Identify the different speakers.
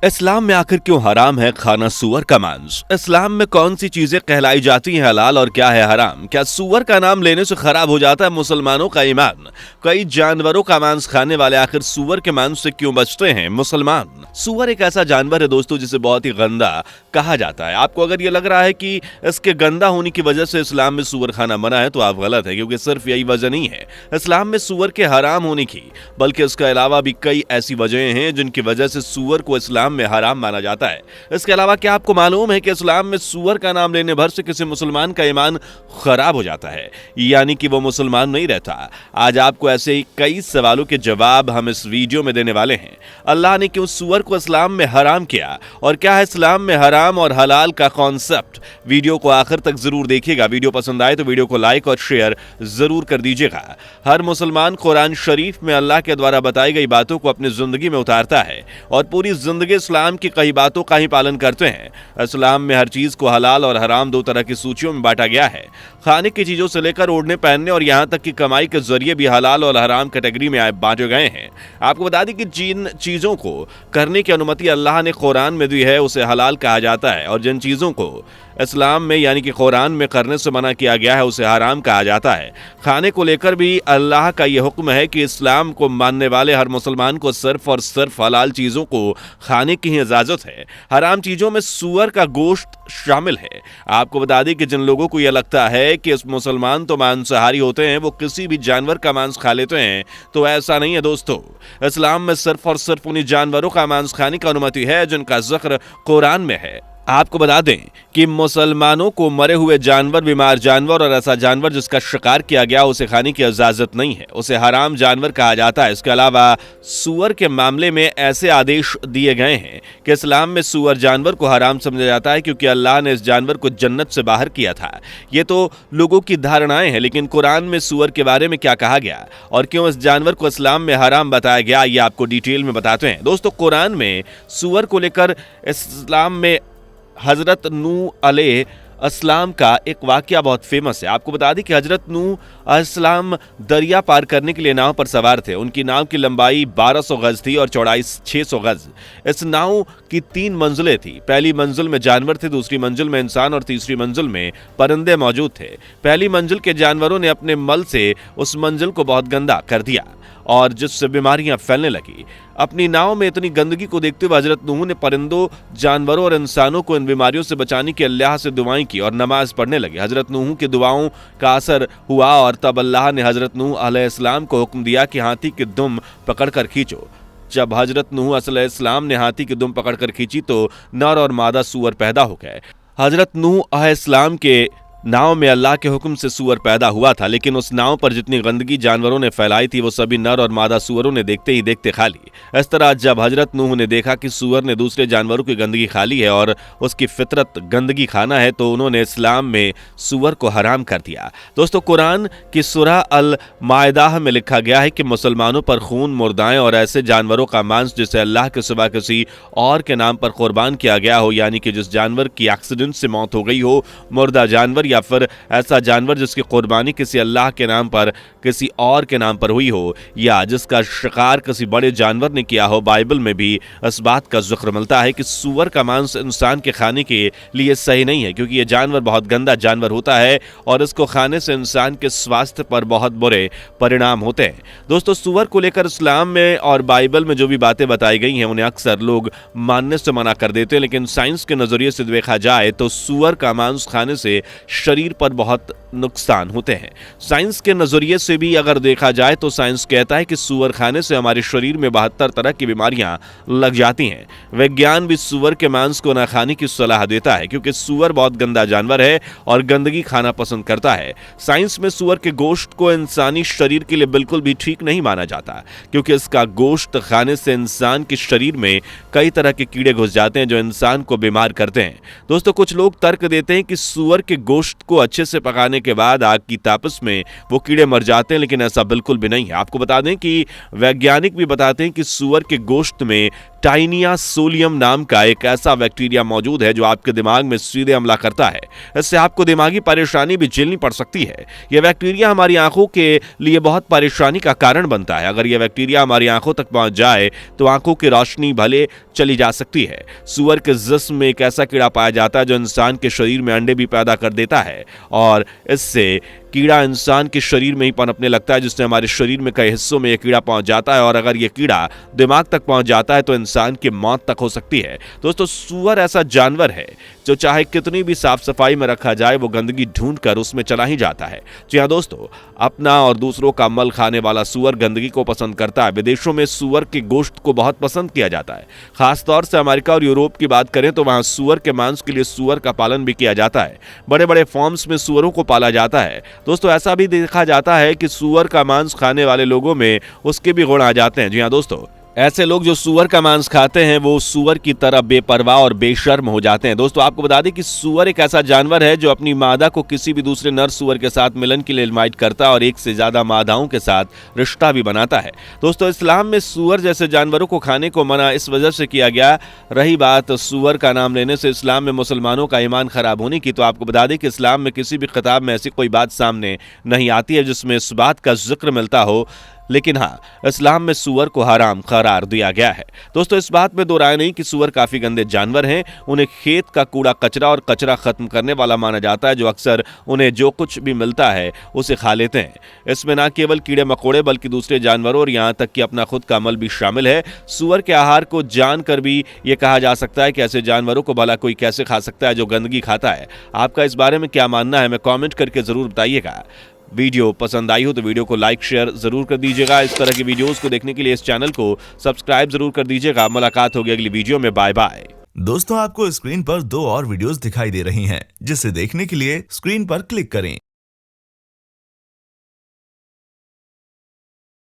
Speaker 1: इस्लाम में आखिर क्यों हराम है खाना सूअर का मांस? इस्लाम में कौन सी चीजें कहलाई जाती हैं हलाल और क्या है हराम? क्या सूअर का नाम लेने से खराब हो जाता है मुसलमानों का ईमान? कई जानवरों का मांस खाने वाले आखिर सूअर के मांस से क्यों बचते हैं मुसलमान? सूअर एक ऐसा जानवर है दोस्तों जिसे बहुत ही गंदा कहा जाता है। आपको अगर ये लग रहा है कि इसके गंदा होने की वजह से इस्लाम में सूअर खाना मना है तो आप गलत है, क्योंकि सिर्फ यही वजह नहीं है इस्लाम में सूअर के हराम होने की, बल्कि इसके अलावा भी कई ऐसी वजहें हैं जिनकी वजह से सूअर को इस्लाम में हराम माना जाता है। इसके अलावा क्या आपको मालूम है कि इस्लाम में सूअर का नाम लेने भर से किसी मुसलमान का ईमान खराब हो जाता है, यानी कि वो मुसलमान नहीं रहता। आज आपको ऐसे ही कई सवालों के जवाब हम इस वीडियो में देने वाले हैं। अल्लाह ने क्यों सूअर को इस्लाम में हराम किया और क्या है इस्लाम में हराम और हलाल का कॉन्सेप्ट? वीडियो को आखिर तक जरूर देखिएगा। वीडियो पसंद आए तो वीडियो को लाइक और शेयर जरूर कर दीजिएगा। हर मुसलमान कुरान शरीफ में अल्लाह के द्वारा बताई गई बातों को अपनी जिंदगी में उतारता है और पूरी जिंदगी इस्लाम की कई बातों का ही पालन करते हैं। इस्लाम में हर चीज को हलाल और हराम दो तरह की सूचियों में बांटा गया है। खाने की चीजों से लेकर ओढ़ने पहनने और यहां तक कि कमाई के जरिए भी हलाल और हराम कैटेगरी में बांटे गए हैं। आपको बता दें कि जिन चीजों को करने की अनुमति अल्लाह ने कुरान में दी है उसे हलाल कहा जाता है, और जिन चीजों को इस्लाम में यानी कि कुरान में करने से मना किया गया है उसे हराम कहा जाता है। खाने को लेकर भी अल्लाह का यह हुक्म है कि इस्लाम को मानने वाले हर मुसलमान को सिर्फ और सिर्फ हलाल चीजों को खाने की ही इजाजत है। हराम चीजों में सूअर का गोश्त शामिल है। आपको बता दें कि जिन लोगों को यह लगता है कि इस मुसलमान तो मांसाहारी होते हैं, वो किसी भी जानवर का मांस खा लेते हैं, तो ऐसा नहीं है दोस्तों। इस्लाम में सिर्फ और सिर्फ उन्हीं जानवरों का मांस खाने की अनुमति है जिनका जिक्र कुरान में है। आपको बता दें कि मुसलमानों को मरे हुए जानवर, बीमार जानवर और ऐसा जानवर जिसका शिकार किया गया उसे खाने की इजाजत नहीं है, उसे हराम जानवर कहा जाता है। इसके अलावा सूअर के मामले में ऐसे आदेश दिए गए हैं कि इस्लाम में सूअर जानवर को हराम समझा जाता है क्योंकि अल्लाह ने इस जानवर को जन्नत से बाहर किया था। ये तो लोगों की धारणाएं हैं, लेकिन कुरान में सूअर के बारे में क्या कहा गया और क्यों इस जानवर को इस्लाम में हराम बताया गया, ये आपको डिटेल में बताते हैं। दोस्तों, कुरान में सूअर को लेकर इस्लाम में हजरत नूह अलैहिस्सलाम का एक वाकया बहुत फेमस है। आपको बता दें कि हजरत नूह अलैहिस्सलाम दरिया पार करने के लिए नाव पर सवार थे। उनकी नाव की लंबाई 1200 गज थी और चौड़ाई 600 गज। इस नाव की 3 मंजिलें थी। पहली मंजिल में जानवर थे, दूसरी मंजिल में इंसान और तीसरी मंजिल में परिंदे मौजूद थे। पहली मंजिल के जानवरों ने अपने मल से उस मंजिल को बहुत गंदा कर दिया और जिससे बीमारियां फैलने लगी। अपनी नाव में इतनी गंदगी को देखते हुए हजरत नूह ने परिंदों, जानवरों और इंसानों को इन बीमारियों से बचाने के अल्लाह से दुआएं की और नमाज पढ़ने लगे। हजरत नूह की दुआओं का असर हुआ और तब अल्लाह ने हजरत नूह अलैहिस्सलाम को हुक्म दिया कि हाथी की दुम पकड़कर खींचो। जब हजरत नूह अलैहिस्सलाम ने हाथी की दुम पकड़कर खींची तो नर और मादा सूअर पैदा हो गए। हजरत नूह अलैहिस्सलाम के नाव में अल्लाह के हुक्म से सूअर पैदा हुआ था, लेकिन उस नाव पर जितनी गंदगी जानवरों ने फैलाई थी वो सभी नर और मादा सूअरों ने देखते ही देखते खा ली। इस तरह जब हजरत नूह ने देखा कि सूअर ने दूसरे जानवरों की गंदगी खा ली है और उसकी फितरत गंदगी खाना है, तो उन्होंने इस्लाम में सूअर को हराम कर दिया। दोस्तों, कुरान की सूरह अल माइदा में लिखा गया है कि मुसलमानों पर खून, मुर्दाएं और ऐसे जानवरों का मांस जिसे अल्लाह के सिवा किसी और के नाम पर कुर्बान किया गया हो, यानी कि जिस जानवर की एक्सीडेंट से मौत हो गई हो, मुर्दा जानवर या फिर ऐसा जानवर जिसकी कुर्बानी किसी अल्लाह के नाम पर, किसी और के नाम पर हुई हो, या जिसका शिकार किसी बड़े जानवर ने किया हो। बाइबल में भी इस बात का जिक्र मिलता है कि सूअर का मांस इंसान के खाने के लिए सही नहीं है, क्योंकि यह जानवर बहुत गंदा जानवर होता है और इसको खाने से इंसान के स्वास्थ्य पर बहुत बुरे परिणाम होते हैं। दोस्तों, सूअर को लेकर इस्लाम में और बाइबल में जो भी बातें बताई गई हैं उन्हें अक्सर लोग मानने से मना कर देते हैं, लेकिन साइंस के नजरिए से देखा जाए तो सूअर का मांस खाने से शरीर पर बहुत नुकसान होते हैं। साइंस के नजरिए से भी अगर देखा जाए तो साइंस कहता है कि सूअर खाने से हमारे शरीर में 72 तरह की बीमारियां लग जाती हैं। विज्ञान भी सूअर के मांस को न खाने की सलाह देता है, क्योंकि सूअर बहुत गंदा जानवर है और गंदगी खाना पसंद करता है। साइंस में सूअर के गोश्त को इंसानी शरीर के लिए बिल्कुल भी ठीक नहीं माना जाता, क्योंकि इसका गोश्त खाने से इंसान के शरीर में कई तरह के कीड़े घुस जाते हैं जो इंसान को बीमार करते हैं। दोस्तों, कुछ लोग तर्क देते हैं कि सूअर के गोश्त गोश्त को अच्छे से पकाने के बाद आग की तापस में वो कीड़े मर जाते हैं, लेकिन ऐसा बिल्कुल भी नहीं है। आपको बता दें कि वैज्ञानिक भी बताते हैं कि सूअर के गोश्त में टाइनिया सोलियम नाम का एक ऐसा बैक्टीरिया मौजूद है जो आपके दिमाग में सीधे हमला करता है। इससे आपको दिमागी परेशानी भी झेलनी पड़ सकती है। यह बैक्टीरिया हमारी आंखों के लिए बहुत परेशानी का कारण बनता है। अगर यह बैक्टीरिया हमारी आंखों तक पहुंच जाए तो आंखों की रोशनी भले चली जा सकती है। सूअर के जिस्म में एक ऐसा कीड़ा पाया जाता है जो इंसान के शरीर में अंडे भी पैदा कर देता है और इससे कीड़ा इंसान के शरीर में ही पनपने लगता है, जिससे हमारे शरीर में कई हिस्सों में यह कीड़ा पहुंच जाता है और अगर यह कीड़ा दिमाग तक पहुंच जाता है तो इंसान की मौत तक हो सकती है। दोस्तों, सूअर ऐसा जानवर है जो चाहे कितनी भी साफ सफाई में रखा जाए वो गंदगी ढूंढकर उसमें चला ही जाता है। जी हाँ दोस्तों, अपना और दूसरों का मल खाने वाला सूअर गंदगी को पसंद करता है। विदेशों में सूअर के गोश्त को बहुत पसंद किया जाता है। खासतौर से अमेरिका और यूरोप की बात करें तो वहां सूअर के मांस के लिए सूअर का पालन भी किया जाता है। बड़े बड़े फार्म्स में सूअरों को पाला जाता है। दोस्तों, ऐसा भी देखा जाता है कि सूअर का मांस खाने वाले लोगों में उसके भी गुण आ जाते हैं। जी हाँ दोस्तों, ऐसे लोग जो सूअर का मांस खाते हैं वो सूअर की तरह बेपरवाह और बेशर्म हो जाते हैं। दोस्तों, आपको बता दें कि सूअर एक ऐसा जानवर है जो अपनी मादा को किसी भी दूसरे नर सूअर के साथ मिलन के लिए इनवाइट करता है और एक से ज्यादा मादाओं के साथ रिश्ता भी बनाता है। दोस्तों, इस्लाम में सूअर जैसे जानवरों को खाने को मना इस वजह से किया गया। रही बात सूअर का नाम लेने से इस्लाम में मुसलमानों का ईमान खराब होने की, तो आपको बता दें कि इस्लाम में किसी भी किताब में ऐसी कोई बात सामने नहीं आती है जिसमें इस बात का जिक्र मिलता हो, लेकिन हाँ, इस्लाम में सूअर को हराम करार दिया गया है। दोस्तों, इस बात में दो राय नहीं कि सूअर काफी गंदे जानवर हैं। उन्हें खेत का कूड़ा कचरा और कचरा खत्म करने वाला माना जाता है, जो अक्सर उन्हें जो कुछ भी मिलता है उसे खा लेते हैं। इसमें न केवल कीड़े मकोड़े बल्कि दूसरे जानवरों और यहाँ तक कि अपना खुद का अमल भी शामिल है। सूअर के आहार को जानकर भी ये कहा जा सकता है कि ऐसे जानवरों को भला कोई कैसे खा सकता है जो गंदगी खाता है। आपका इस बारे में क्या मानना है, हमें कमेंट करके जरूर बताइएगा। वीडियो पसंद आई हो तो वीडियो को लाइक शेयर जरूर कर दीजिएगा। इस तरह की वीडियोस को देखने के लिए इस चैनल को सब्सक्राइब जरूर कर दीजिएगा। मुलाकात होगी अगली वीडियो में। Bye bye.
Speaker 2: दोस्तों, आपको स्क्रीन पर 2 और वीडियोस दिखाई दे रही हैं, जिसे देखने के लिए स्क्रीन पर क्लिक करें।